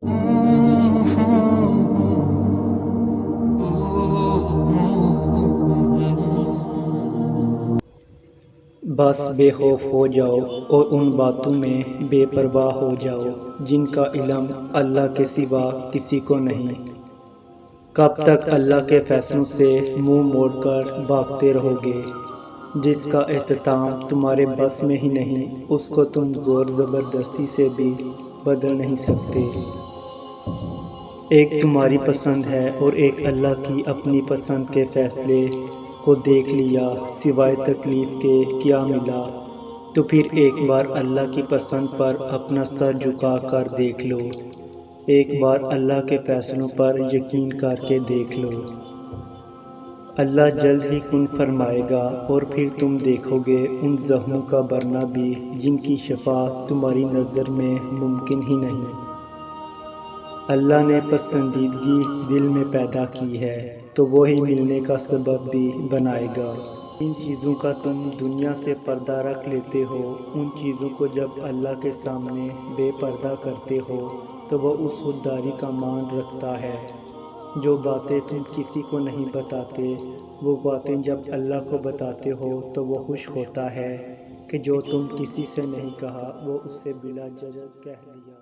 بس بے خوف ہو جاؤ اور ان باتوں میں بے پرواہ ہو جاؤ جن کا علم اللہ کے سوا کسی کو نہیں۔ کب تک اللہ کے فیصلوں سے منہ موڑ کر بھاگتے رہو گے؟ جس کا اختتام تمہارے بس میں ہی نہیں، اس کو تم زور زبردستی سے بھی بدل نہیں سکتے۔ ایک تمہاری پسند ہے اور ایک اللہ کی اپنی پسند کے فیصلے کو دیکھ لیا، سوائے تکلیف کے کیا ملا؟ تو پھر ایک بار اللہ کی پسند پر اپنا سر جھکا کر دیکھ لو، ایک بار اللہ کے فیصلوں پر یقین کر کے دیکھ لو۔ اللہ جلد ہی کن فرمائے گا اور پھر تم دیکھو گے ان زخموں کا بھرنا بھی جن کی شفا تمہاری نظر میں ممکن ہی نہیں۔ اللہ نے پسندیدگی دل میں پیدا کی ہے تو وہی ملنے کا سبب بھی بنائے گا۔ جن چیزوں کا تم دنیا سے پردہ رکھ لیتے ہو، ان چیزوں کو جب اللہ کے سامنے بے پردہ کرتے ہو تو وہ اس خودداری کا مان رکھتا ہے۔ جو باتیں تم کسی کو نہیں بتاتے، وہ باتیں جب اللہ کو بتاتے ہو تو وہ خوش ہوتا ہے کہ جو تم کسی سے نہیں کہا وہ اسے بلا جھجک کہہ دیا۔